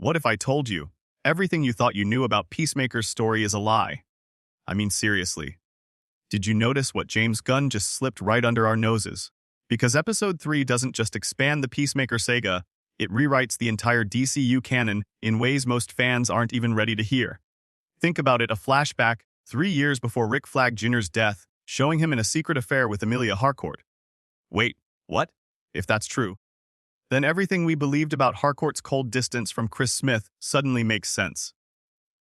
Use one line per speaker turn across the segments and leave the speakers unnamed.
What if I told you everything you thought you knew about Peacemaker's story is a lie? I mean, seriously. Did you notice what James Gunn just slipped right under our noses? Because Episode 3 doesn't just expand the Peacemaker saga, it rewrites the entire DCU canon in ways most fans aren't even ready to hear. Think about it, a flashback 3 years before Rick Flag Jr.'s death, showing him in a secret affair with Amelia Harcourt. Wait, what? If that's true, then everything we believed about Harcourt's cold distance from Chris Smith suddenly makes sense.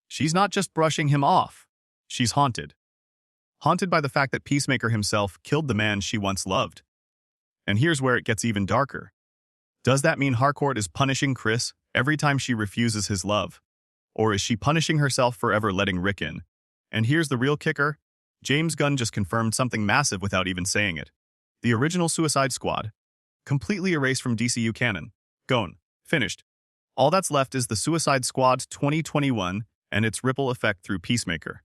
She's not just brushing him off. She's haunted. Haunted by the fact that Peacemaker himself killed the man she once loved. And here's where it gets even darker. Does that mean Harcourt is punishing Chris every time she refuses his love? Or is she punishing herself for ever letting Rick in? And here's the real kicker. James Gunn just confirmed something massive without even saying it. The original Suicide Squad, completely erased from DCU canon. Gone. Finished. All that's left is the Suicide Squad 2021 and its ripple effect through Peacemaker.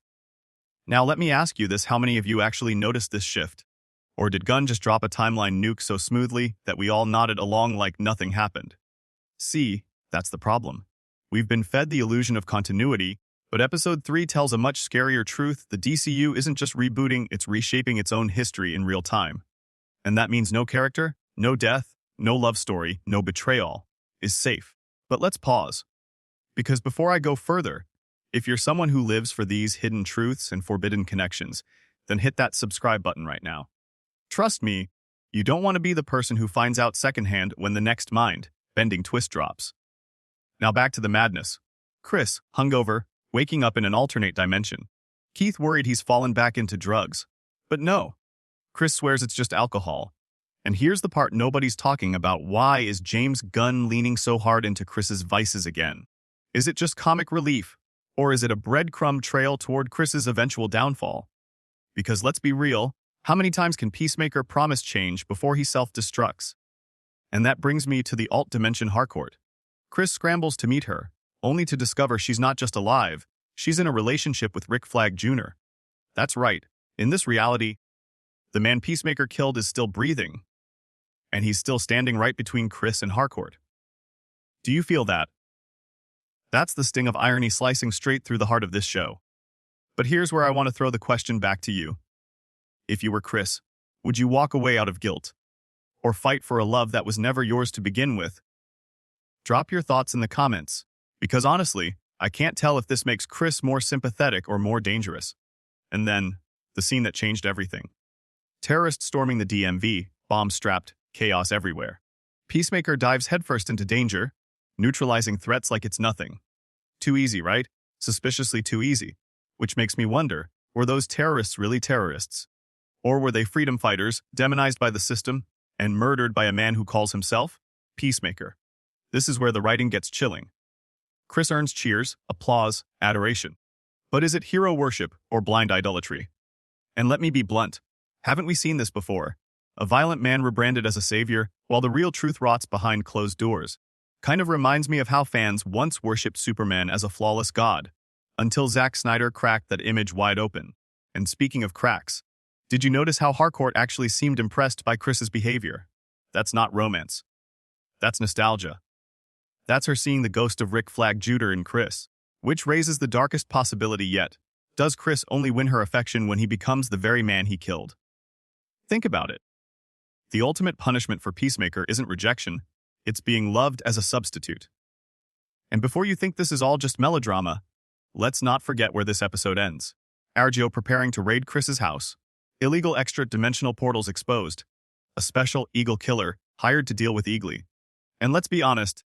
Now let me ask you this, how many of you actually noticed this shift? Or did Gunn just drop a timeline nuke so smoothly that we all nodded along like nothing happened? See, that's the problem. We've been fed the illusion of continuity, but Episode 3 tells a much scarier truth. The DCU isn't just rebooting, it's reshaping its own history in real time. And that means no character, no death, no love story, no betrayal is safe. But let's pause. Because before I go further, if you're someone who lives for these hidden truths and forbidden connections, then hit that subscribe button right now. Trust me, you don't want to be the person who finds out secondhand when the next mind-bending twist drops. Now back to the madness. Chris, hungover, waking up in an alternate dimension. Keith worried he's fallen back into drugs. But no. Chris swears it's just alcohol. And here's the part nobody's talking about. Why is James Gunn leaning so hard into Chris's vices again? Is it just comic relief? Or is it a breadcrumb trail toward Chris's eventual downfall? Because let's be real, how many times can Peacemaker promise change before he self-destructs? And that brings me to the alt-dimension Harcourt. Chris scrambles to meet her, only to discover she's not just alive, she's in a relationship with Rick Flag Jr. That's right, in this reality, the man Peacemaker killed is still breathing, and he's still standing right between Chris and Harcourt. Do you feel that? That's the sting of irony slicing straight through the heart of this show. But here's where I want to throw the question back to you. If you were Chris, would you walk away out of guilt? Or fight for a love that was never yours to begin with? Drop your thoughts in the comments, because honestly, I can't tell if this makes Chris more sympathetic or more dangerous. And then, the scene that changed everything. Terrorists storming the DMV, bombs strapped, chaos everywhere. Peacemaker dives headfirst into danger, neutralizing threats like it's nothing. Too easy, right? Suspiciously too easy. Which makes me wonder, were those terrorists really terrorists? Or were they freedom fighters, demonized by the system, and murdered by a man who calls himself Peacemaker? This is where the writing gets chilling. Chris earns cheers, applause, adoration. But is it hero worship or blind idolatry? And let me be blunt. Haven't we seen this before? A violent man rebranded as a savior, while the real truth rots behind closed doors. Kind of reminds me of how fans once worshipped Superman as a flawless god, until Zack Snyder cracked that image wide open. And speaking of cracks, did you notice how Harcourt actually seemed impressed by Chris's behavior? That's not romance. That's nostalgia. That's her seeing the ghost of Rick Flag Jr. in Chris, which raises the darkest possibility yet. Does Chris only win her affection when he becomes the very man he killed? Think about it. The ultimate punishment for Peacemaker isn't rejection, it's being loved as a substitute. And before you think this is all just melodrama, let's not forget where this episode ends. Argio preparing to raid Chris's house. Illegal extra-dimensional portals exposed. A special Eagle killer hired to deal with Eagly. And let's be honest,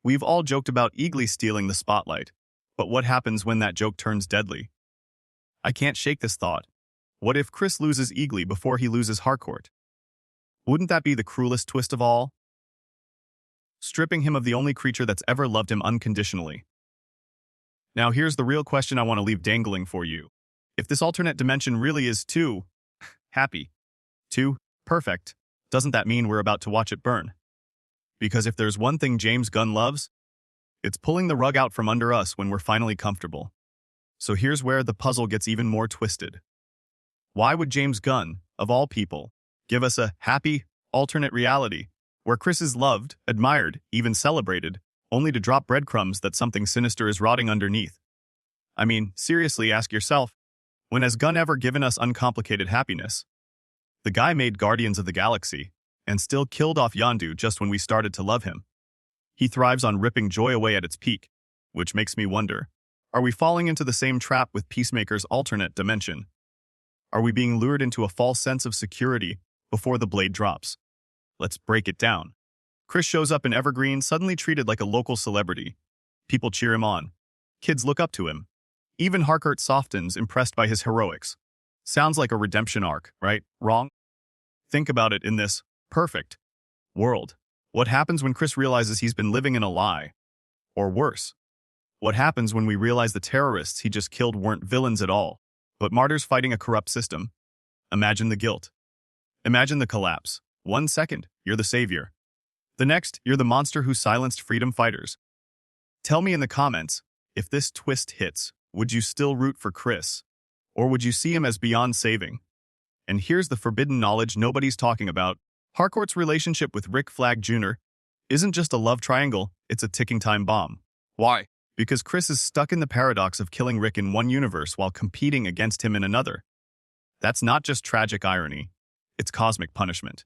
we've all joked about Eagly stealing the spotlight. But what happens when that joke turns deadly? I can't shake this thought. What if Chris loses Eagly before he loses Harcourt? Wouldn't that be the cruelest twist of all? Stripping him of the only creature that's ever loved him unconditionally. Now here's the real question I want to leave dangling for you. If this alternate dimension really is too happy, too perfect, doesn't that mean we're about to watch it burn? Because if there's one thing James Gunn loves, it's pulling the rug out from under us when we're finally comfortable. So here's where the puzzle gets even more twisted. Why would James Gunn, of all people, give us a happy, alternate reality where Chris is loved, admired, even celebrated, only to drop breadcrumbs that something sinister is rotting underneath. I mean, seriously, ask yourself, when has Gunn ever given us uncomplicated happiness? The guy made Guardians of the Galaxy, and still killed off Yondu just when we started to love him. He thrives on ripping joy away at its peak, which makes me wonder, are we falling into the same trap with Peacemaker's alternate dimension? Are we being lured into a false sense of security before the blade drops? Let's break it down. Chris shows up in Evergreen, suddenly treated like a local celebrity. People cheer him on. Kids look up to him. Even Harcourt softens, impressed by his heroics. Sounds like a redemption arc, right? Wrong? Think about it in this perfect world. What happens when Chris realizes he's been living in a lie? Or worse, what happens when we realize the terrorists he just killed weren't villains at all, but martyrs fighting a corrupt system? Imagine the guilt. Imagine the collapse. 1 second, you're the savior. The next, you're the monster who silenced freedom fighters. Tell me in the comments, if this twist hits, would you still root for Chris? Or would you see him as beyond saving? And here's the forbidden knowledge nobody's talking about. Harcourt's relationship with Rick Flag Jr. isn't just a love triangle, it's a ticking time bomb. Why? Because Chris is stuck in the paradox of killing Rick in one universe while competing against him in another. That's not just tragic irony, it's cosmic punishment.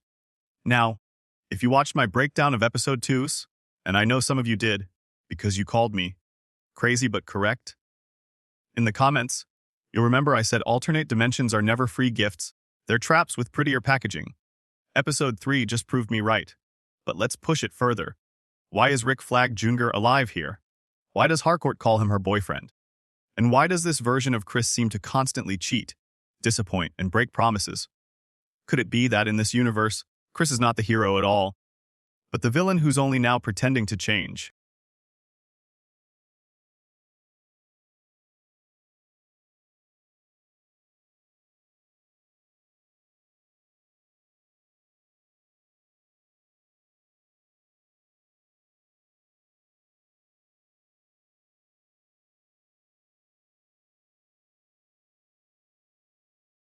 Now, if you watched my breakdown of episode 2, and I know some of you did, because you called me crazy but correct, in the comments, you'll remember I said alternate dimensions are never free gifts, they're traps with prettier packaging. Episode 3 just proved me right. But let's push it further. Why is Rick Flag Jr. alive here? Why does Harcourt call him her boyfriend? And why does this version of Chris seem to constantly cheat, disappoint, and break promises? Could it be that in this universe, Chris is not the hero at all, but the villain who's only now pretending to change?